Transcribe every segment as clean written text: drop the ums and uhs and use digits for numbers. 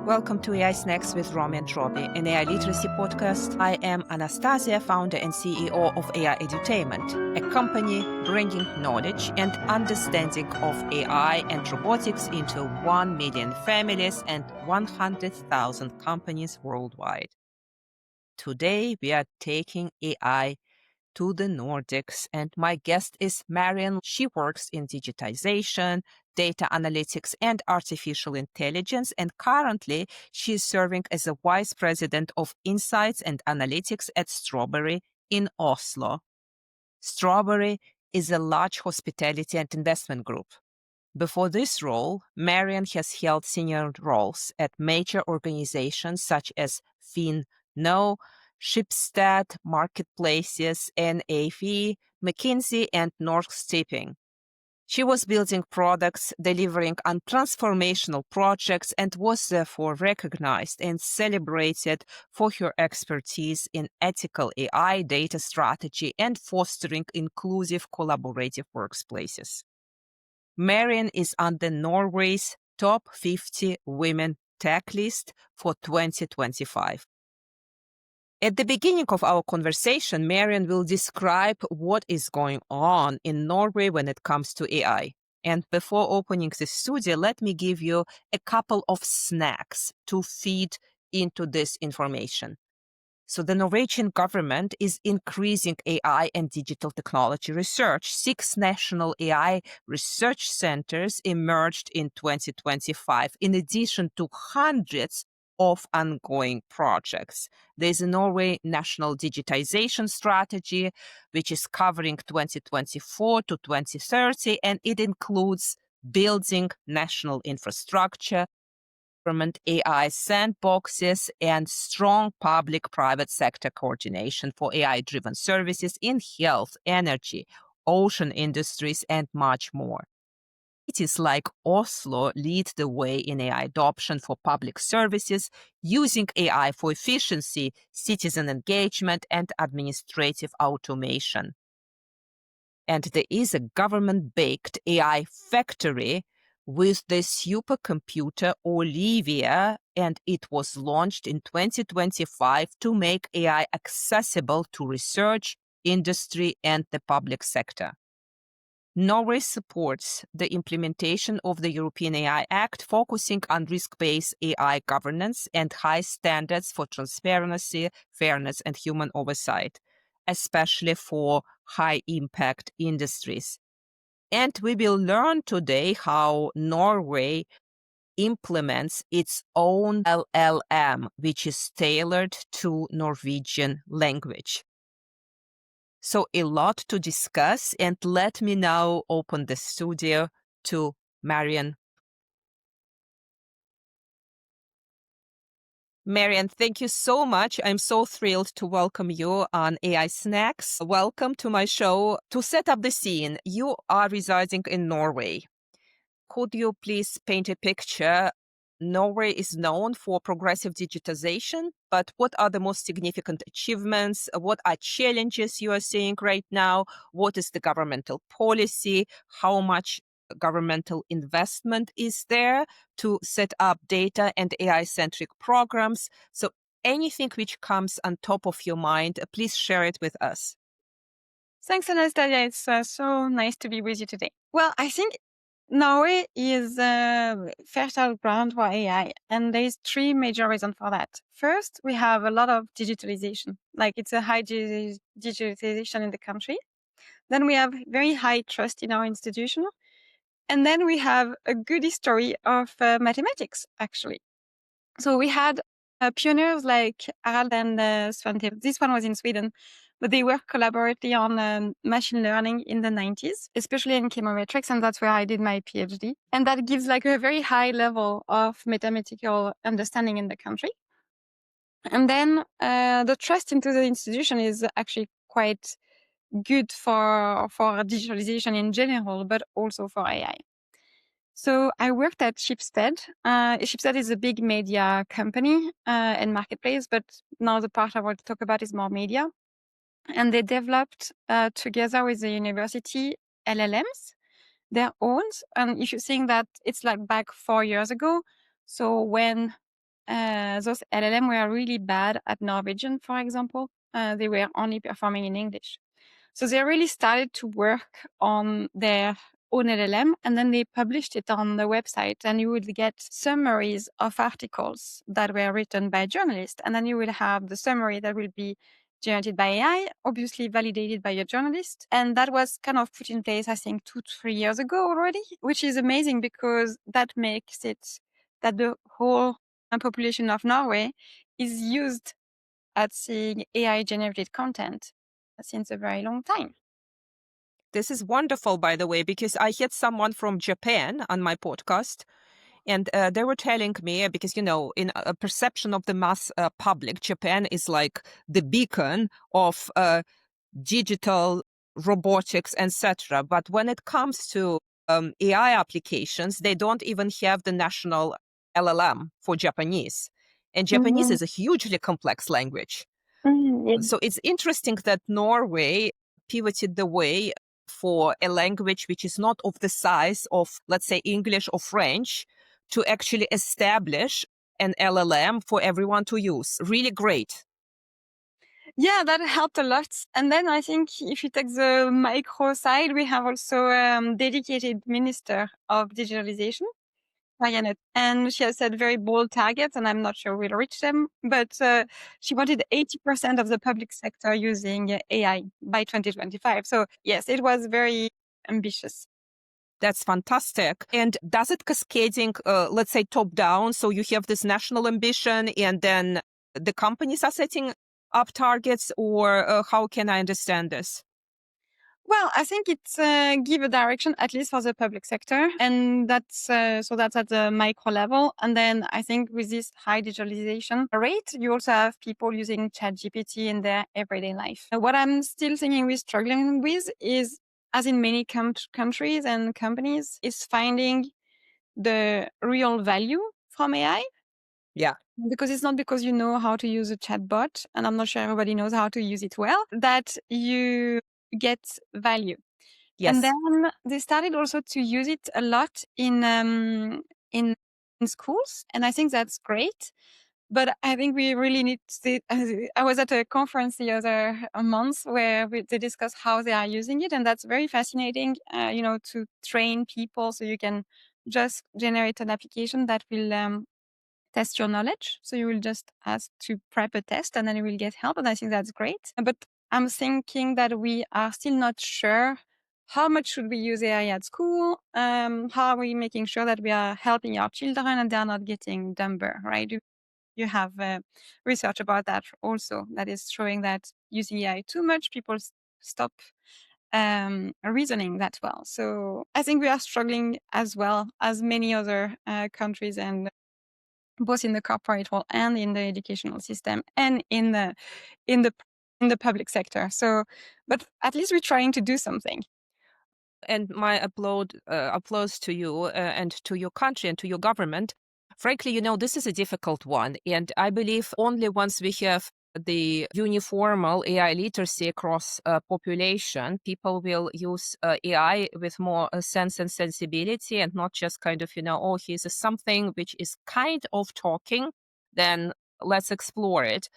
Welcome to AI Snacks with Romy and Robbie, an AI literacy podcast. I am Anastassia, founder and CEO of AI Edutainment, a company bringing knowledge and understanding of AI and robotics into 1 million families and 100,000 companies worldwide. Today, we are taking AI to the Nordics, and my guest is Marion. She works in digitization, data analytics, and artificial intelligence, and currently she is serving as a vice president of insights and analytics at Strawberry in Oslo. Strawberry is a large hospitality and investment group. Before this role, Marion has held senior roles at major organizations such as Finno, Schibsted, Marketplaces, NAV, McKinsey, and Norsk Tipping. She was building products, delivering on transformational projects, and was therefore recognized and celebrated for her expertise in ethical AI data strategy and fostering inclusive collaborative workplaces. Marion is on the Norway's top 50 women tech list for 2025. At the beginning of our conversation, Marion will describe what is going on in Norway when it comes to AI. And before opening the studio, let me give you a couple of snacks to feed into this information. So the Norwegian government is increasing AI and digital technology research. 6 national AI research centers emerged in 2025, in addition to hundreds of ongoing projects. There's a Norway National Digitization Strategy, which is covering 2024 to 2030, and it includes building national infrastructure, government AI sandboxes, and strong public-private sector coordination for AI-driven services in health, energy, ocean industries, and much more. Cities like Oslo lead the way in AI adoption for public services, using AI for efficiency, citizen engagement, and administrative automation. And there is a government-baked AI factory with the supercomputer Olivia, and it was launched in 2025 to make AI accessible to research, industry, and the public sector. Norway supports the implementation of the European AI Act, focusing on risk-based AI governance and high standards for transparency, fairness, and human oversight, especially for high-impact industries. And we will learn today how Norway implements its own LLM, which is tailored to Norwegian language. So a lot to discuss, and let me now open the studio to Marion. Marion, thank you so much. I'm so thrilled to welcome you on AI Snacks. Welcome to my show. To set up the scene, you are residing in Norway. Could you please paint a picture? Norway is known for progressive digitization, but what are the most significant achievements? What are challenges you are seeing right now? What is the governmental policy? How much governmental investment is there to set up data and AI-centric programs? So anything which comes on top of your mind, please share it with us. Thanks, Anastasia. It's so nice to be with you today. Well, I think Norway is a fertile ground for AI, and there's 3 major reasons for that. First, we have a lot of digitalization, like it's a high digitalization in the country. Then we have very high trust in our institution. And then we have a good history of mathematics, actually. So we had pioneers like Harald and Svante. This one was in Sweden, but they worked collaboratively on machine learning in the 90s, especially in chemometrics, and that's where I did my PhD. And that gives like a very high level of mathematical understanding in the country. And then the trust into the institution is actually quite good for digitalization in general, but also for AI. So I worked at Schibsted. Schibsted is a big media company and marketplace, but now the part I want to talk about is more media. And they developed together with the university LLMs, their own. And if you think that it's like back 4 years ago, so when those LLM were really bad at Norwegian, for example. They were only performing in English. So they really started to work on their own LLM, and then they published it on the website, and you would get summaries of articles that were written by journalists. And then you will have the summary that will be generated by AI, obviously validated by a journalist. And that was kind of put in place, I think, 2-3 years ago already, which is amazing because that makes it that the whole population of Norway is used at seeing AI generated content since a very long time. This is wonderful, by the way, because I had someone from Japan on my podcast, and they were telling me, because, in a perception of the mass public, Japan is like the beacon of digital robotics, etc. But when it comes to AI applications, they don't even have the national LLM for Japanese. And Japanese Mhm. is a hugely complex language. Yeah. So it's interesting that Norway pivoted the way for a language which is not of the size of, let's say, English or French, to actually establish an LLM for everyone to use. Really great. Yeah, that helped a lot. And then I think if you take the micro side, we have also dedicated minister of digitalization, Marion, and she has set very bold targets, and I'm not sure we'll reach them, but she wanted 80% of the public sector using AI by 2025. So yes, it was very ambitious. That's fantastic. And does it cascading, let's say, top down? So you have this national ambition, and then the companies are setting up targets, or how can I understand this? Well, I think it's give a direction, at least for the public sector. And that's so that's at the micro level. And then I think with this high digitalization rate, you also have people using ChatGPT in their everyday life. What I'm still thinking we're struggling with is, as in many countries and companies, is finding the real value from AI. Yeah. Because it's not because you know how to use a chatbot, and I'm not sure everybody knows how to use it well, that you get value. And Yes. then they started also to use it a lot in schools, and I think that's great. But I think we really need to. I was at a conference the other month where they discuss how they are using it, and that's very fascinating. To train people so you can just generate an application that will test your knowledge. So you will just ask to prep a test, and then you will get help. And I think that's great. But I'm thinking that we are still not sure how much should we use AI at school. How are we making sure that we are helping our children and they are not getting dumber, right? You have research about that also that is showing that using AI too much, people stop reasoning that well. So I think we are struggling as well as many other countries, and both in the corporate world and in the educational system and in the in the public sector. So, but at least we're trying to do something. And my applause to you and to your country and to your government. Frankly, this is a difficult one. And I believe only once we have the uniformal AI literacy across population, people will use AI with more sense and sensibility, and not just kind of, oh, here's something which is kind of talking, then let's explore it.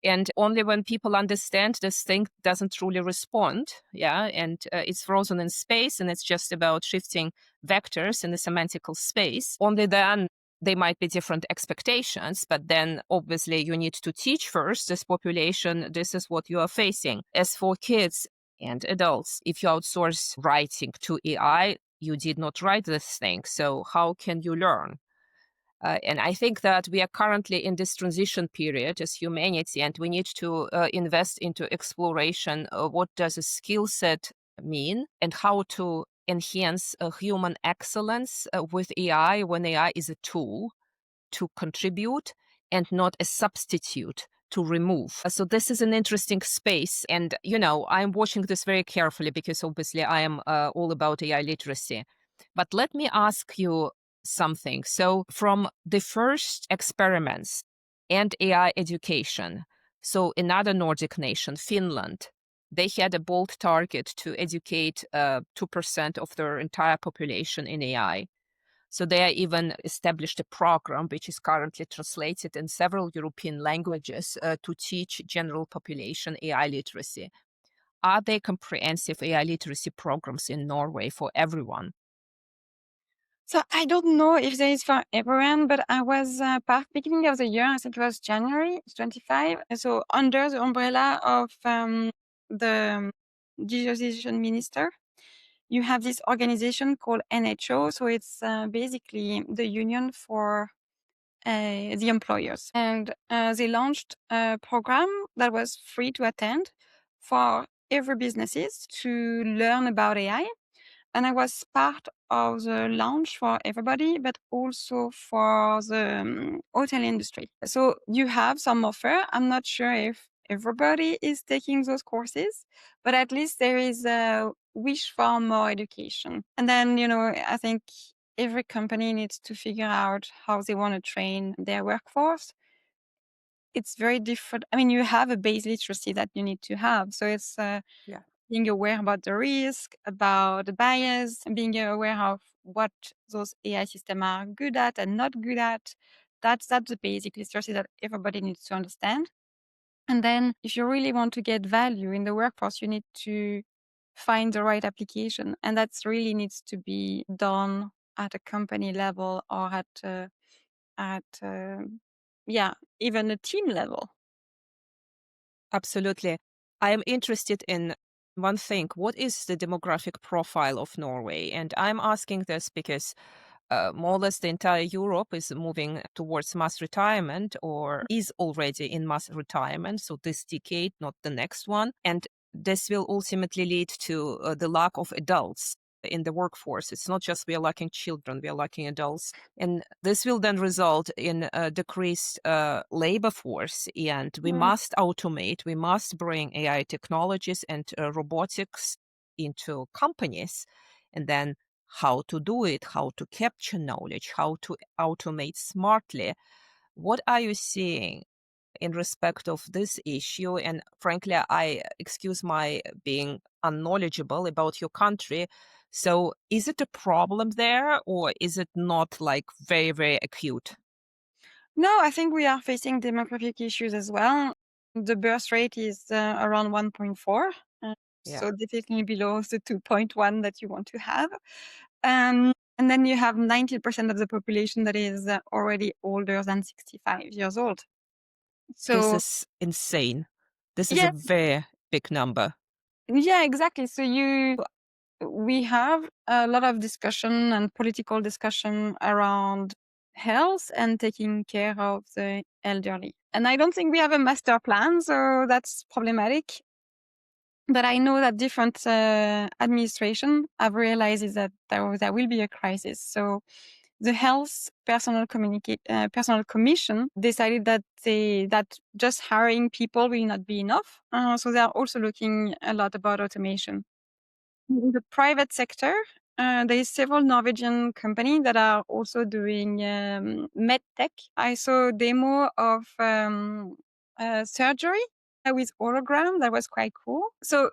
And only when people understand this thing doesn't truly respond, and it's frozen in space, and it's just about shifting vectors in the semantical space, only then there might be different expectations. But then obviously you need to teach first this population, this is what you are facing. As for kids and adults, if you outsource writing to AI, you did not write this thing, so how can you learn? And I think that we are currently in this transition period as humanity, and we need to invest into exploration. What does a skill set mean, and how to enhance human excellence with AI, when AI is a tool to contribute and not a substitute to remove. So this is an interesting space. And, I'm watching this very carefully because obviously I am all about AI literacy. But let me ask you something. So from the first experiments and AI education, so another Nordic nation, Finland, they had a bold target to educate 2% of their entire population in AI. So they even established a program which is currently translated in several European languages to teach general population AI literacy. Are there comprehensive AI literacy programs in Norway for everyone? So I don't know if there is for everyone, but I was part beginning of the year. I think it was January 25. So under the umbrella of the digitization minister, you have this organization called NHO. So it's basically the union for the employers, and they launched a program that was free to attend for every businesses to learn about AI. And I was part of the launch for everybody, but also for the hotel industry. So you have some offer. I'm not sure if everybody is taking those courses, but at least there is a wish for more education. And then, I think every company needs to figure out how they want to train their workforce. It's very different. I mean, you have a base literacy that you need to have. So it's Yeah. being aware about the risk, about the bias, and being aware of what those AI systems are good at and not good at. That's the basic literacy that everybody needs to understand. And then if you really want to get value in the workforce, you need to find the right application. And that's really needs to be done at a company level or at yeah, even a team level. Absolutely. I am interested in one thing. What is the demographic profile of Norway? And I'm asking this because more or less the entire Europe is moving towards mass retirement or is already in mass retirement. So this decade, not the next one. And this will ultimately lead to the lack of adults in the workforce. It's not just we are lacking children, we are lacking adults. And this will then result in a decreased labor force. And we must automate, we must bring AI technologies and robotics into companies. And then how to do it, how to capture knowledge, how to automate smartly. What are you seeing in respect of this issue? And frankly, I excuse my being unknowledgeable about your country. So is it a problem there or is it not like very, very acute? No, I think we are facing demographic issues as well. The birth rate is around 1.4, Yeah. so definitely below the 2.1 that you want to have. And then you have 90% of the population that is already older than 65 years old. This So is insane. This is a yeah, very big number. yeah, exactly. So we have a lot of discussion and political discussion around health and taking care of the elderly. And I don't think we have a master plan, so that's problematic. But I know that different administration have realized is that there will be a crisis. So the health personal commission decided that just hiring people will not be enough. So they are also looking a lot about automation. In the private sector, there is several Norwegian companies that are also doing med tech. I saw a demo of surgery with hologram. That was quite cool. So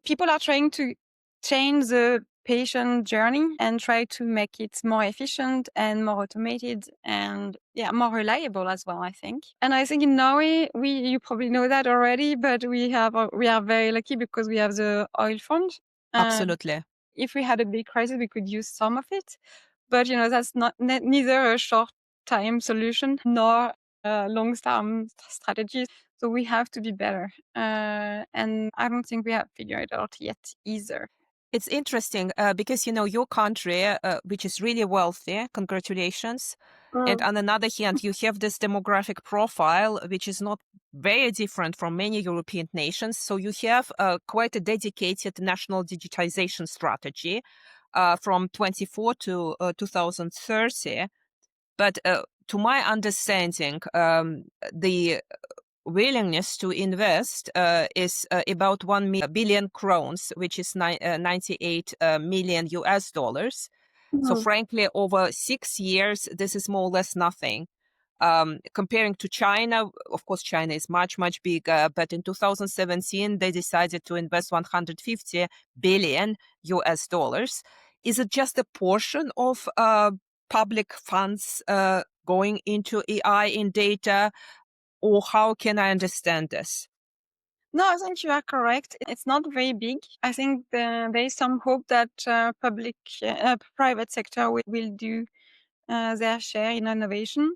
people are trying to change the patient journey and try to make it more efficient and more automated and more reliable as well, I think. And I think in Norway, you probably know that already, but we are very lucky because we have the oil fund. Uh, Absolutely. if we had a big crisis, we could use some of it. But that's not neither a short time solution nor a long term strategy. So we have to be better. And I don't think we have figured it out yet either. It's interesting because, your country, which is really wealthy, congratulations. And on another hand, you have this demographic profile, which is not very different from many European nations. So you have quite a dedicated national digitization strategy from 24 to 2030. But to my understanding, the willingness to invest is about 1 billion crowns, which is 98 million US dollars. So Mhm. frankly, over 6 years, this is more or less nothing. Comparing to China, of course, China is much, much bigger, but in 2017, they decided to invest 150 billion US dollars. Is it just a portion of public funds going into AI in data, or how can I understand this? No, I think you are correct. It's not very big. I think there is some hope that private sector will do their share in innovation.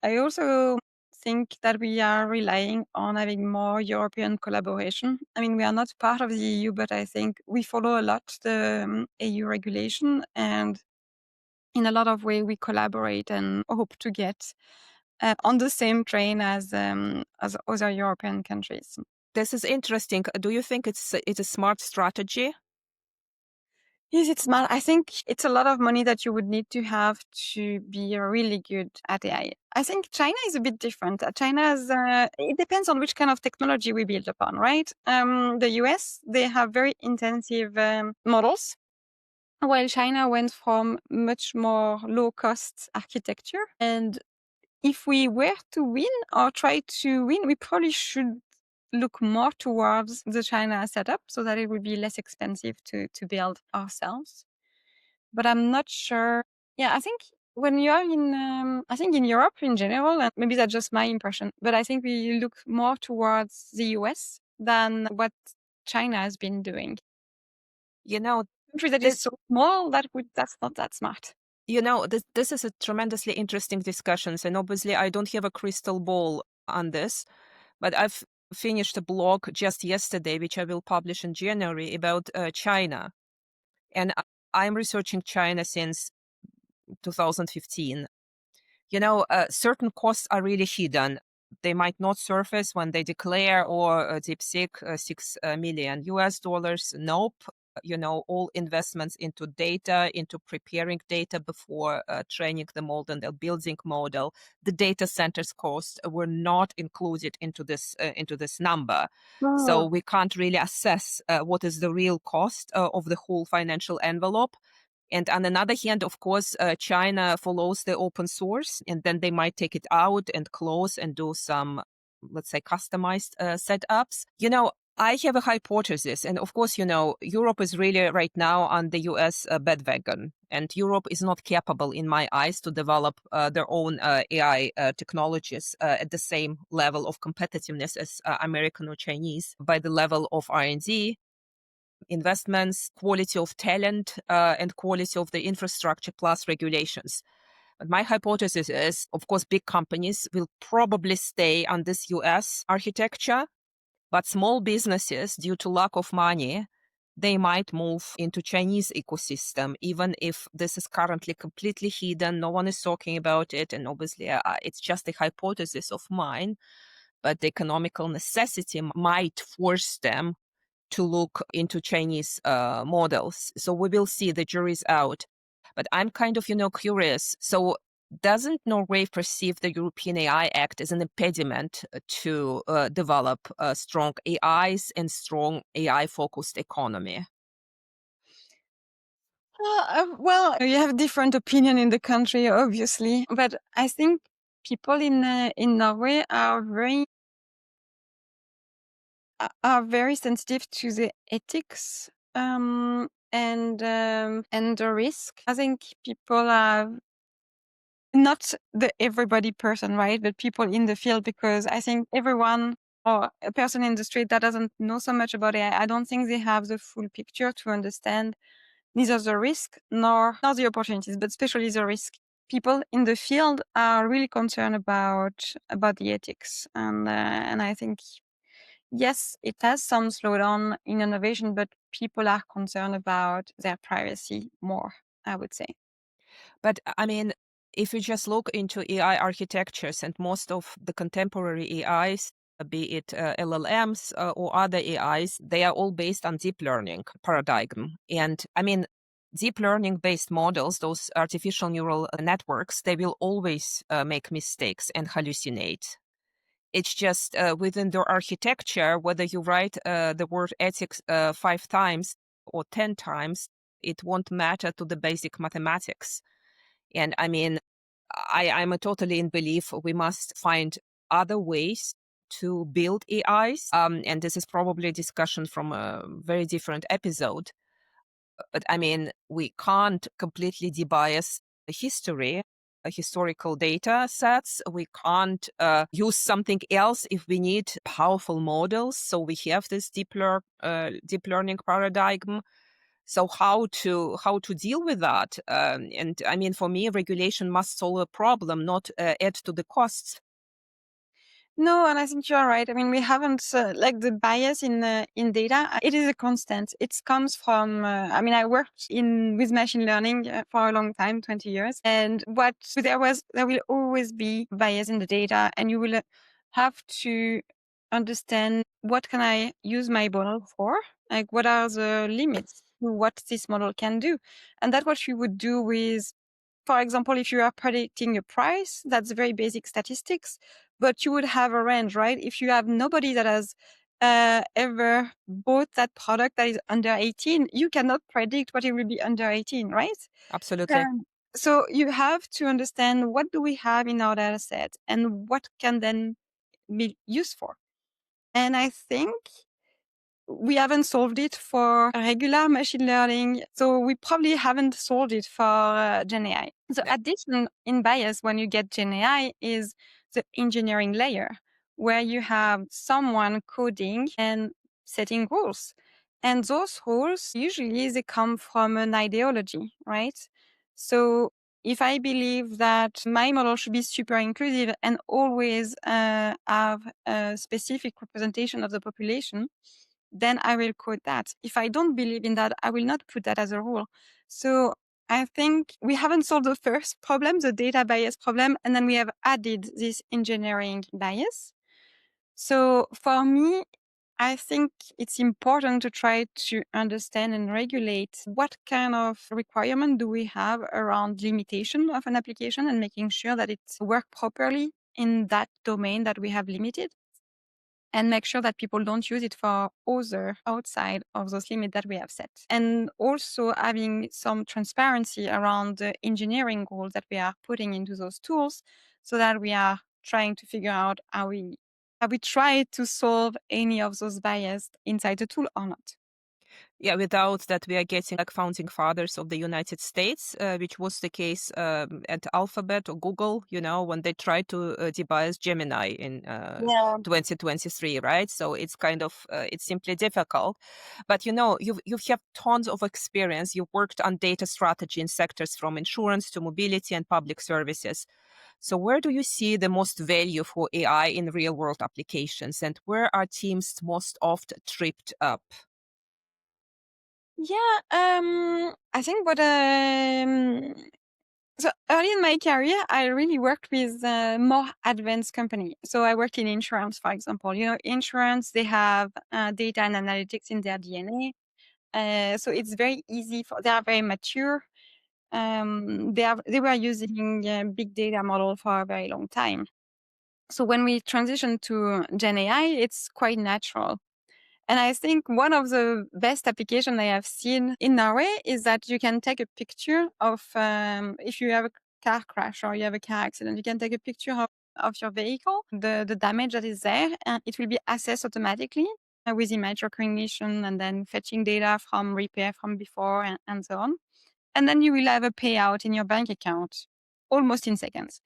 I also think that we are relying on having more European collaboration. I mean, we are not part of the EU, but I think we follow a lot the EU regulation, and in a lot of way we collaborate and hope to get on the same train as other European countries. This is interesting. Do you think it's a smart strategy? Yes, it's smart. I think it's a lot of money that you would need to have to be really good at AI. I think China is a bit different. China's it depends on which kind of technology we build upon, right? The US, they have very intensive models, while China went from much more low cost architecture. And if we were to win or try to win, we probably should look more towards the China setup so that it would be less expensive to build ourselves. But I'm not sure. Yeah, I think when you're I think in Europe in general, and maybe that's just my impression, but I think we look more towards the US than what China has been doing. You know, Country that is so small, that's not that smart. this is a tremendously interesting discussions, and obviously I don't have a crystal ball on this, but I've finished a blog just yesterday, which I will publish in January, about China. And I'm researching China since 2015. Certain costs are really hidden. They might not surface when they declare, or DeepSeek, $6 million US dollars. Nope. All investments into data, into preparing data before training the model and the building model, the data centers cost were not included into this number. So we can't really assess what is the real cost of the whole financial envelope. And on another hand, of course, China follows the open source, and then they might take it out and close and do some, let's say, customized setups. I have a hypothesis, and of course, Europe is really right now on the US bandwagon, and Europe is not capable, in my eyes, to develop their own AI technologies at the same level of competitiveness as American or Chinese by the level of R&D, investments, quality of talent, and quality of the infrastructure plus regulations. But my hypothesis is, of course, big companies will probably stay on this US architecture, but small businesses, due to lack of money, they might move into Chinese ecosystem, even if this is currently completely hidden. No one is talking about it. And obviously, it's just a hypothesis of mine, but the economical necessity might force them to look into Chinese models. So we will see, the jury's out. But I'm kind of, curious. So doesn't Norway perceive the European AI Act as an impediment to develop strong AIs and strong AI-focused economy? Well, you have different opinion in the country, obviously, but I think people in Norway are very sensitive to the ethics and the risk. I think people are not the everybody person, right? But people in the field, because I think everyone or a person in the street that doesn't know so much about AI, I don't think they have the full picture to understand neither the risk nor not the opportunities, but especially the risk. People in the field are really concerned about the ethics, and I think yes, it has some slowdown in innovation, but people are concerned about their privacy more, I would say. But I mean, if you just look into AI architectures, and most of the contemporary AIs, be it LLMs or other AIs, they are all based on deep learning paradigm. And I mean, deep learning based models, those artificial neural networks, they will always make mistakes and hallucinate. It's just within their architecture, whether you write the word ethics 5 times or 10 times, it won't matter to the basic mathematics. And I mean, I'm totally in belief we must find other ways to build AIs. And this is probably a discussion from a very different episode. But I mean, we can't completely debias history, historical data sets. We can't use something else if we need powerful models. So we have this deep learning paradigm. So how to deal with that? And I mean, for me, regulation must solve a problem, not add to the costs. No, and I think you are right. I mean, we haven't like the bias in data. It is a constant. It comes from. I mean, I worked in with machine learning for a long time, 20 years, and there will always be bias in the data, and you will have to understand what can I use my model for. Like, what are the limits to what this model can do, and that's what you would do with, for example, if you are predicting a price, that's very basic statistics, but you would have a range, right? If you have nobody that has ever bought that product that is under 18, you cannot predict what it will be under 18, right? Absolutely. Um, so you have to understand what do we have in our data set and what can then be used for. And I think we haven't solved it for regular machine learning, so we probably haven't solved it for genAI. The Yeah. addition in bias when you get genAI is the engineering layer, where you have someone coding and setting rules. And those rules, usually they come from an ideology, right? So if I believe that my model should be super inclusive and always have a specific representation of the population, then I will code that. If I don't believe in that, I will not put that as a rule. So I think we haven't solved the first problem, the data bias problem, and then we have added this engineering bias. So for me, I think it's important to try to understand and regulate what kind of requirement do we have around limitation of an application and making sure that it works properly in that domain that we have limited, and make sure that people don't use it for other outside of those limits that we have set. And also having some transparency around the engineering goals that we are putting into those tools, so that we are trying to figure out have we tried to solve any of those bias inside the tool or not. Yeah, without that, we are getting like founding fathers of the United States, which was the case at Alphabet or Google, when they tried to debias Gemini in Yeah. 2023, right? So it's kind of, it's simply difficult. But you have tons of experience. You've worked on data strategy in sectors from insurance to mobility and public services. So where do you see the most value for AI in real world applications, and where are teams most often tripped up? Yeah, I think so early in my career, I really worked with more advanced company. So I worked in insurance, for example. Insurance, they have data and analytics in their DNA. So it's very easy they are very mature. They were using big data model for a very long time. So when we transition to Gen AI, it's quite natural. And I think one of the best application I have seen in Norway is that you can take a picture of, if you have a car crash or you have a car accident, you can take a picture of your vehicle, the damage that is there, and it will be assessed automatically with image recognition and then fetching data from repair from before and so on. And then you will have a payout in your bank account almost in seconds.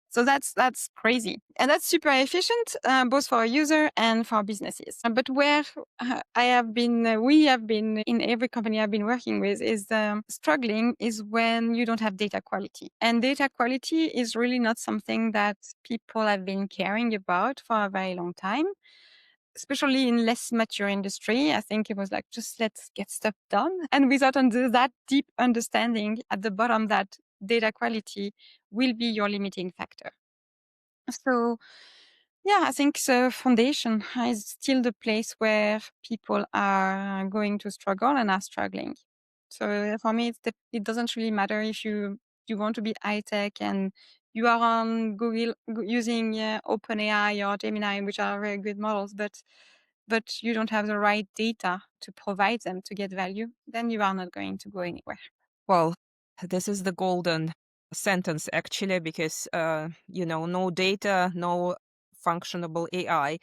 So that's crazy, and that's super efficient, both for a user and for businesses. But where we have been in every company I've been working with is struggling is when you don't have data quality, and data quality is really not something that people have been caring about for a very long time. Especially in less mature industry, I think it was like, just let's get stuff done. And without that deep understanding at the bottom that data quality will be your limiting factor. So yeah, I think the foundation is still the place where people are going to struggle and are struggling. So for me, it doesn't really matter if you want to be high tech and you are on Google using OpenAI or Gemini, which are very good models, but you don't have the right data to provide them to get value, then you are not going to go anywhere. Well, this is the golden sentence actually, because no data, no functionable AI.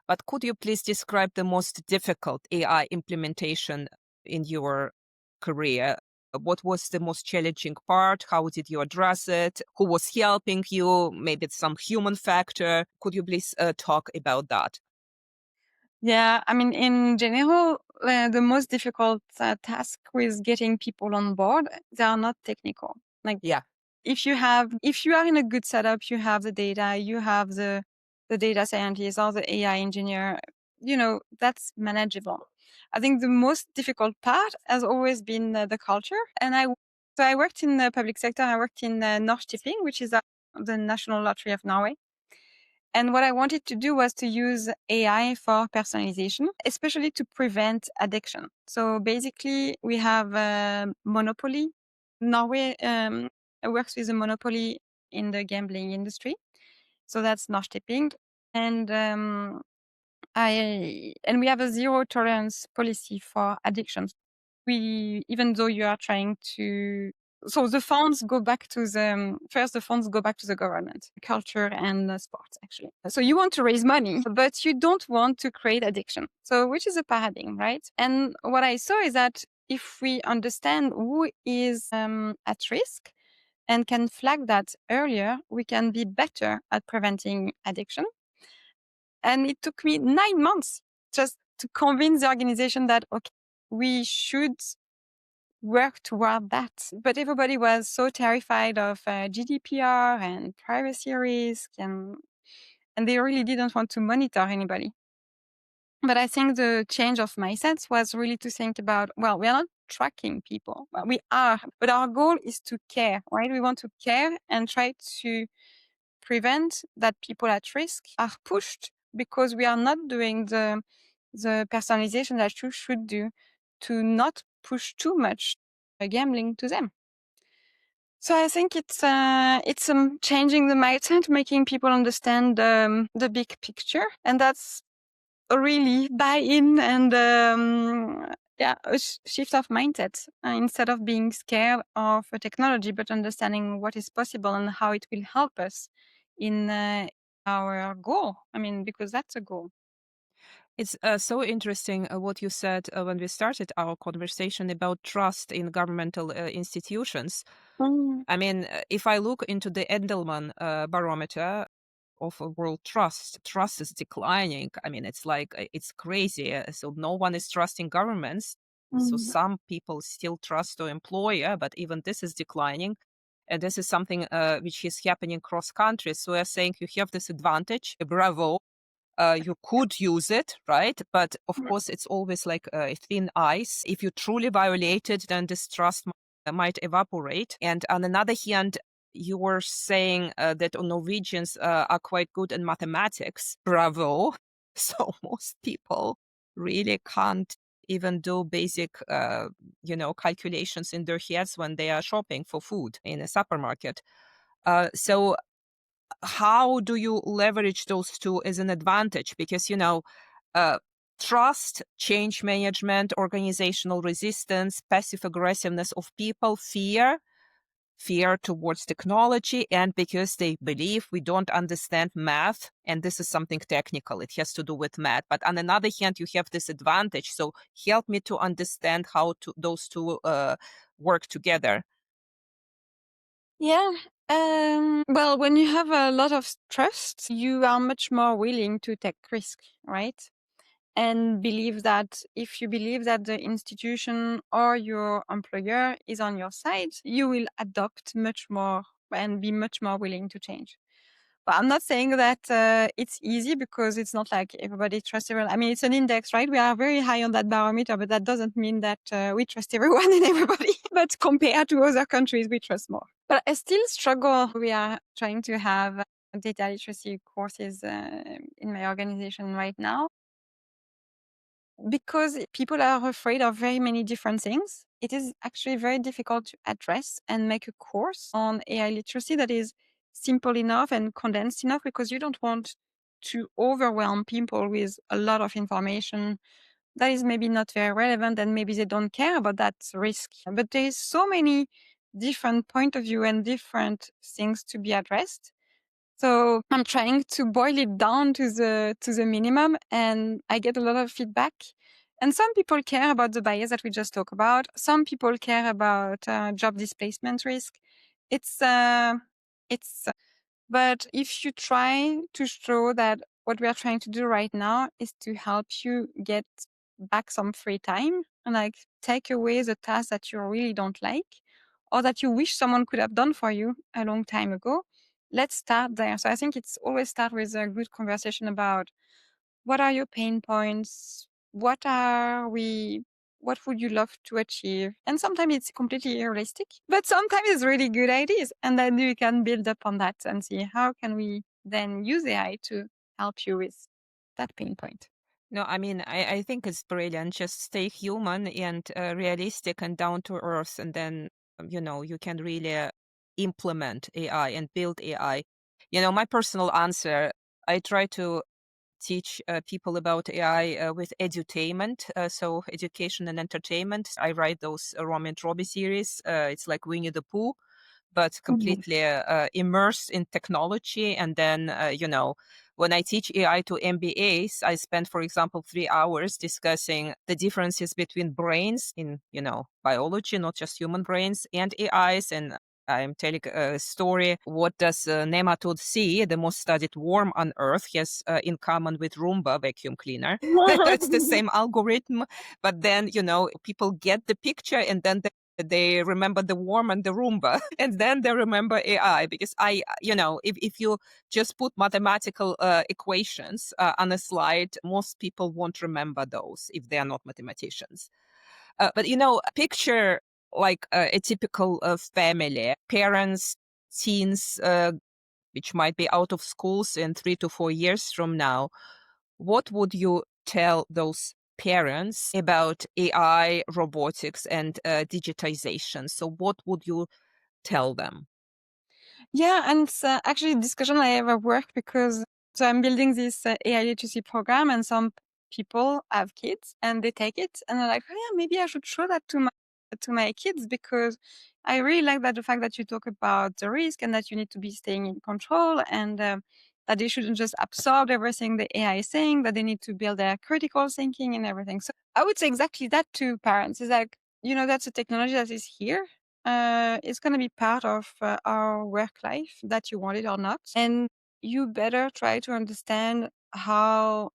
But could you please describe the most difficult AI implementation in your career? What was the most challenging part? How did you address it? Who was helping you? Maybe it's some human factor. Could you please talk about that? Yeah, I mean, in general, the most difficult task with getting people on board, they are not technical. Like, Yeah. if you are in a good setup, you have the data, you have the data scientist or the AI engineer, that's manageable. I think the most difficult part has always been the culture. So I worked in the public sector. I worked in Norsk Tipping, which is the national lottery of Norway. And what I wanted to do was to use AI for personalization, especially to prevent addiction. So basically, we have a monopoly. Norway works with a monopoly in the gambling industry. So that's Norsk Tipping. And we have a zero tolerance policy for addictions. Even though you are trying to, so the funds go back to the funds go back to the government, culture and sports, actually. So you want to raise money, but you don't want to create addiction. So which is a paradigm, right? And what I saw is that if we understand who is at risk and can flag that earlier, we can be better at preventing addiction. And it took me 9 months just to convince the organization that, okay, we should work toward that. But everybody was so terrified of GDPR and privacy risk, and they really didn't want to monitor anybody. But I think the change of mindset was really to think about, well, we are not tracking people. Well, we are, but our goal is to care, right? We want to care and try to prevent that people at risk are pushed because we are not doing the personalization that you should do to not push too much gambling to them. So I think it's changing the mindset, making people understand the big picture, and that's a really buy-in and a shift of mindset instead of being scared of technology, but understanding what is possible and how it will help us in our goal. I mean, because that's a goal. It's so interesting what you said when we started our conversation about trust in governmental institutions. Mm, I mean, if I look into the Edelman barometer of world trust, trust is declining. I mean, it's like it's crazy. So no one is trusting governments. So mm. some people still trust the employer, but even this is declining. And this is something which is happening cross countries. So we're saying you have this advantage. Bravo, you could use it, right? But of course, it's always like thin ice. If you truly violate it, then this trust might evaporate. And on another hand, you were saying that Norwegians are quite good in mathematics. Bravo. So most people really can't even do basic, calculations in their heads when they are shopping for food in a supermarket. So how do you leverage those two as an advantage? Because, uh, trust, change management, organizational resistance, passive aggressiveness of people, fear towards technology, and because they believe we don't understand math, and this is something technical, it has to do with math. But on another hand, you have this advantage. So help me to understand how those two work together. Yeah. Well, when you have a lot of trust, you are much more willing to take risk, right? And believe that if you believe that the institution or your employer is on your side, you will adopt much more and be much more willing to change. But I'm not saying that it's easy because it's not like everybody trusts everyone. I mean, it's an index, right? We are very high on that barometer, but that doesn't mean that we trust everyone and everybody. But compared to other countries, we trust more. But I still struggle. We are trying to have data literacy courses in my organization right now because people are afraid of very many different things. It is actually very difficult to address and make a course on AI literacy that is simple enough and condensed enough because you don't want to overwhelm people with a lot of information that is maybe not very relevant and maybe they don't care about that risk. But there is so many different point of view and different things to be addressed. So I'm trying to boil it down to the minimum, and I get a lot of feedback. And some people care about the bias that we just talked about. Some people care about job displacement risk. It's it's but if you try to show that what we are trying to do right now is to help you get back some free time and like take away the tasks that you really don't like or that you wish someone could have done for you a long time ago, let's start there. So I think it's always start with a good conversation about what are your pain points? What would you love to achieve? And sometimes it's completely unrealistic, but sometimes it's really good ideas. And then you can build up on that and see how can we then use AI to help you with that pain point. No, I mean, I think it's brilliant. Just stay human and realistic and down to earth, and then, you can really implement AI and build AI. My personal answer, I try to teach people about AI with edutainment, so education and entertainment. I write those Romy and Robbie series. It's like Winnie the Pooh, but Mhm. completely immersed in technology. And then, when I teach AI to MBAs, I spend, for example, 3 hours discussing the differences between brains in, biology, not just human brains, and AIs. And I'm telling a story. What does a nematode see? The most studied worm on Earth has in common with Roomba vacuum cleaner. It's the same algorithm, but then people get the picture, and then they remember the worm and the Roomba, and then they remember AI. Because if you just put mathematical equations on a slide, most people won't remember those if they are not mathematicians. But picture like a typical family, parents, teens, which might be out of schools in 3 to 4 years from now. What would you tell those parents about AI, robotics, and digitization? So, what would you tell them? Yeah, and it's actually a discussion I have at work because so I'm building this AI literacy program, and some people have kids and they take it and they're like, oh yeah, maybe I should show that to my kids because I really like that the fact that you talk about the risk and that you need to be staying in control and that they shouldn't just absorb everything the AI is saying, that they need to build their critical thinking and everything. So I would say exactly that to parents. Is like, that's a technology that is here, it's going to be part of our work life, that you want it or not. And you better try to understand how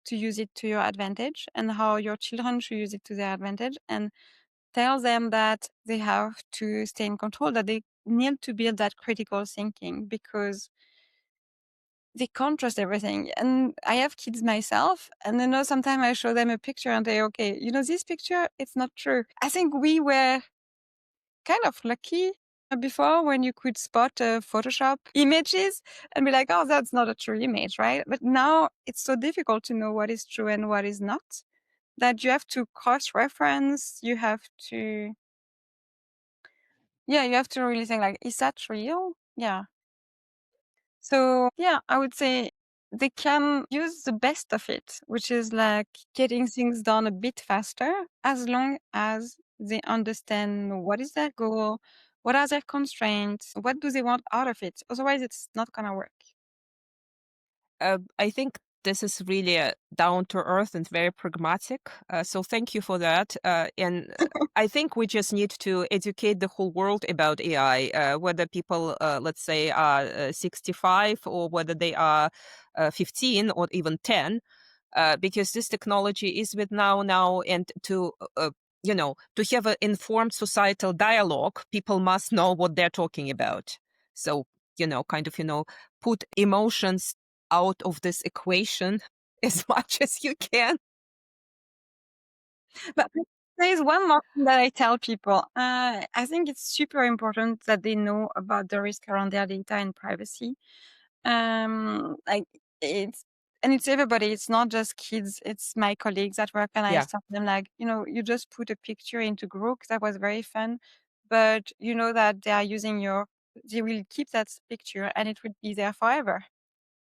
to use it to your advantage and how your children should use it to their advantage, and tell them that they have to stay in control, that they need to build that critical thinking because they can't trust everything. And I have kids myself, and sometimes I show them a picture and they, okay, this picture, it's not true. I think we were kind of lucky before when you could spot Photoshop images and be like, oh, that's not a true image, right? But now it's so difficult to know what is true and what is not, that you have to cross-reference. You have to really think like, is that real? Yeah. So yeah, I would say they can use the best of it, which is like getting things done a bit faster, as long as they understand what is their goal, what are their constraints, what do they want out of it. Otherwise, it's not gonna work. I think this is really down to earth and very pragmatic. So thank you for that. And I think we just need to educate the whole world about AI, whether people, let's say, are 65 or whether they are 15 or even 10, because this technology is with now, and to have an informed societal dialogue, people must know what they're talking about. So, kind of, put emotions out of this equation as much as you can. But there is one more thing that I tell people. I think it's super important that they know about the risk around their data and privacy. Like it's and it's everybody. It's not just kids. It's my colleagues at work, and I Yeah. tell them like, you just put a picture into Grok. That was very fun, but you know that they are using they will keep that picture, and it will be there forever.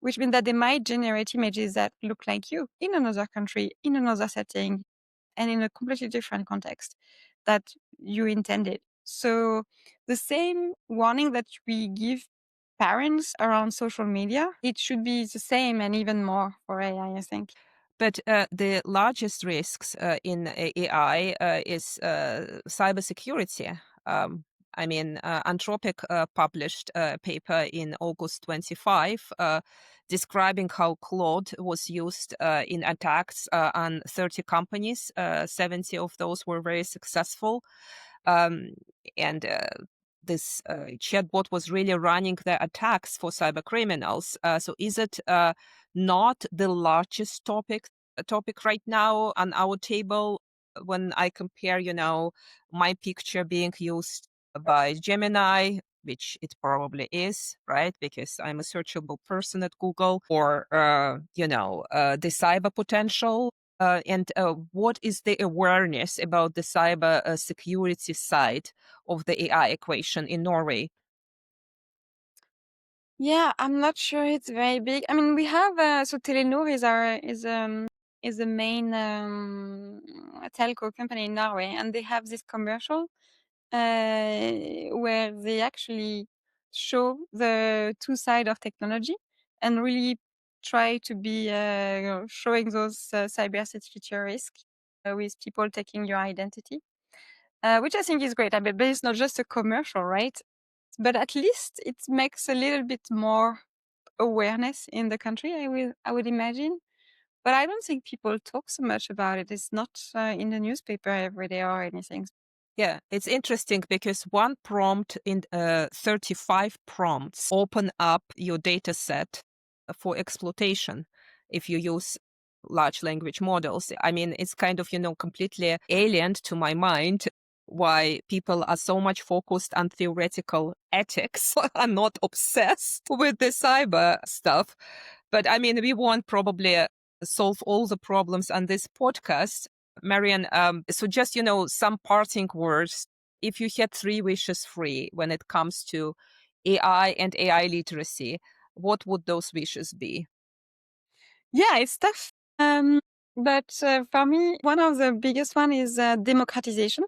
Which means that they might generate images that look like you in another country, in another setting, and in a completely different context that you intended. So the same warning that we give parents around social media, it should be the same and even more for AI, I think. But the largest risks in AI is cybersecurity. I mean, Anthropic published a paper in August 25 describing how Claude was used in attacks on 30 companies. 70 of those were very successful. Um, and this chatbot was really running the attacks for cyber criminals. So is it not the largest topic right now on our table when I compare, my picture being used by Gemini, which it probably is, right? Because I'm a searchable person at Google, or, the cyber potential. And what is the awareness about the cyber security side of the AI equation in Norway? Yeah, I'm not sure it's very big. I mean, we have so Telenor is the main telco company in Norway, and they have this commercial where they actually show the two side of technology and really try to be showing those cybersecurity risks with people taking your identity, which I think is great. I mean, but it's not just a commercial, right? But at least it makes a little bit more awareness in the country. I would imagine, but I don't think people talk so much about it. It's not in the newspaper every day or anything. Yeah, it's interesting because one prompt in 35 prompts open up your data set for exploitation if you use large language models. I mean, it's kind of, completely alien to my mind why people are so much focused on theoretical ethics and not obsessed with the cyber stuff. But I mean, we won't probably solve all the problems on this podcast. Marion, so just, some parting words. If you had three wishes free when it comes to AI and AI literacy, what would those wishes be? Yeah, it's tough. But for me, one of the biggest one is democratization.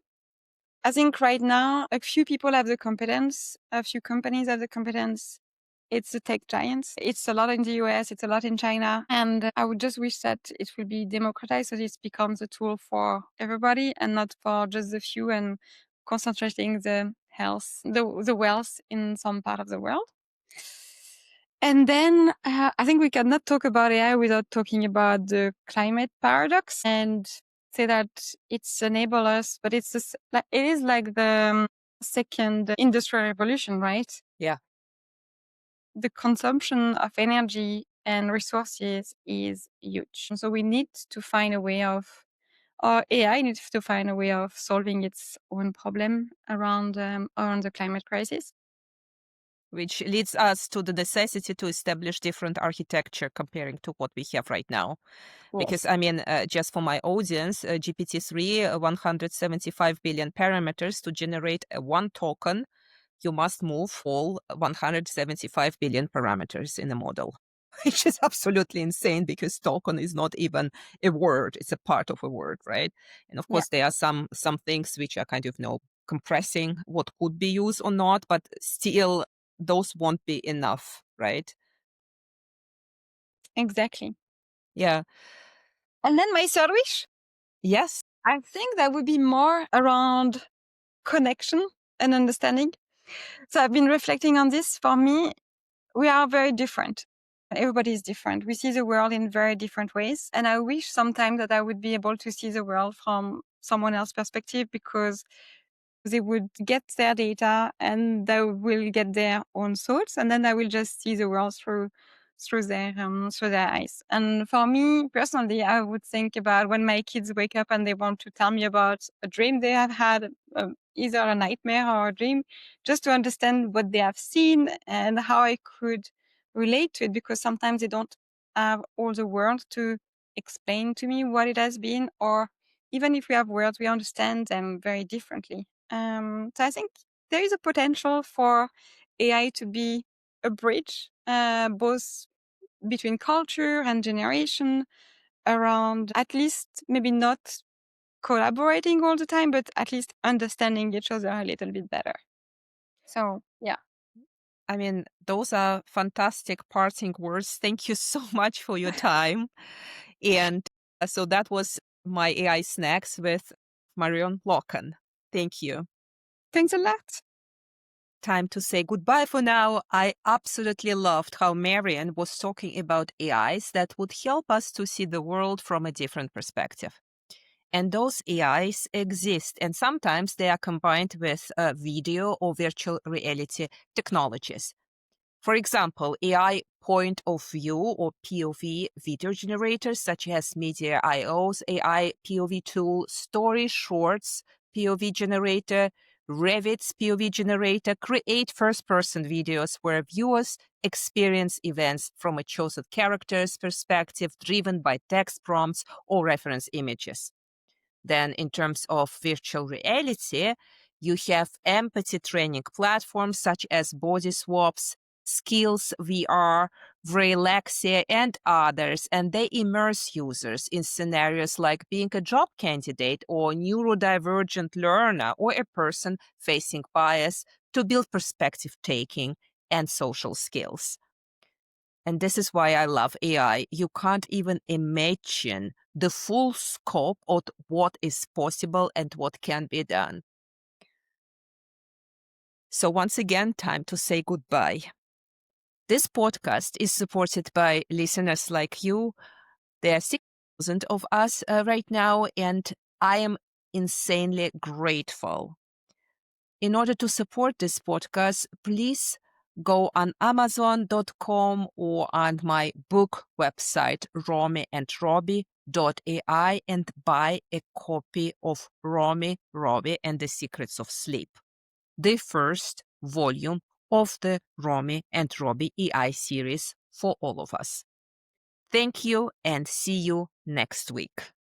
I think right now, a few people have the competence, a few companies have the competence. It's the tech giants. It's a lot in the US, it's a lot in China. And I would just wish that it will be democratized so it becomes a tool for everybody and not for just the few and concentrating the wealth in some part of the world. And then I think we cannot talk about AI without talking about the climate paradox and say that it's enable us, but it is like the second industrial revolution, right? Yeah. The consumption of energy and resources is huge. So we need to find a way of, or AI needs to find a way of solving its own problem around the climate crisis. Which leads us to the necessity to establish different architecture comparing to what we have right now. Because, Yes. I mean, just for my audience, GPT-3, 175 billion parameters to generate one token, you must move all 175 billion parameters in a model, which is absolutely insane because token is not even a word. It's a part of a word, right? And of Yeah, course, there are some things which are kind of, compressing what could be used or not, but still those won't be enough, right? exactly. Yeah. And then my third wish, Yes. I think that would be more around connection and understanding. So I've been reflecting on this. For me, we are very different. Everybody is different. We see the world in very different ways. And I wish sometimes that I would be able to see the world from someone else's perspective because they would get their data and they will get their own thoughts. And then I will just see the world through their eyes. And for me personally, I would think about when my kids wake up and they want to tell me about a dream they have had, either a nightmare or a dream, just to understand what they have seen and how I could relate to it, because sometimes they don't have all the words to explain to me what it has been, or even if we have words, we understand them very differently. So I think there is a potential for AI to be a bridge, both between culture and generation, around at least maybe not collaborating all the time, but at least understanding each other a little bit better. So yeah. I mean, those are fantastic parting words. Thank you so much for your time. And So that was my AI snacks with Marion Loken. Thank you. Thanks a lot. Time to say goodbye for now. I absolutely loved how Marion was talking about AIs that would help us to see the world from a different perspective. And those AIs exist, and sometimes they are combined with video or virtual reality technologies. For example, AI point of view or POV video generators such as Media.io's AI POV tool, Story Shorts POV generator, Revit's POV generator create first-person videos where viewers experience events from a chosen character's perspective driven by text prompts or reference images. Then in terms of virtual reality, you have empathy training platforms such as Body Swaps, Skills VR, Vrelexia, and others, and they immerse users in scenarios like being a job candidate or neurodivergent learner or a person facing bias to build perspective taking and social skills. And this is why I love AI. You can't even imagine the full scope of what is possible and what can be done. So once again, time to say goodbye. This podcast is supported by listeners like you. There are 6,000 of us right now, and I am insanely grateful. In order to support this podcast, please go on Amazon.com or on my book website, romiandrobbie.ai, and buy a copy of Romy, Robbie, and the Secrets of Sleep, the first volume of the Romy and Robbie AI series for all of us. Thank you and see you next week.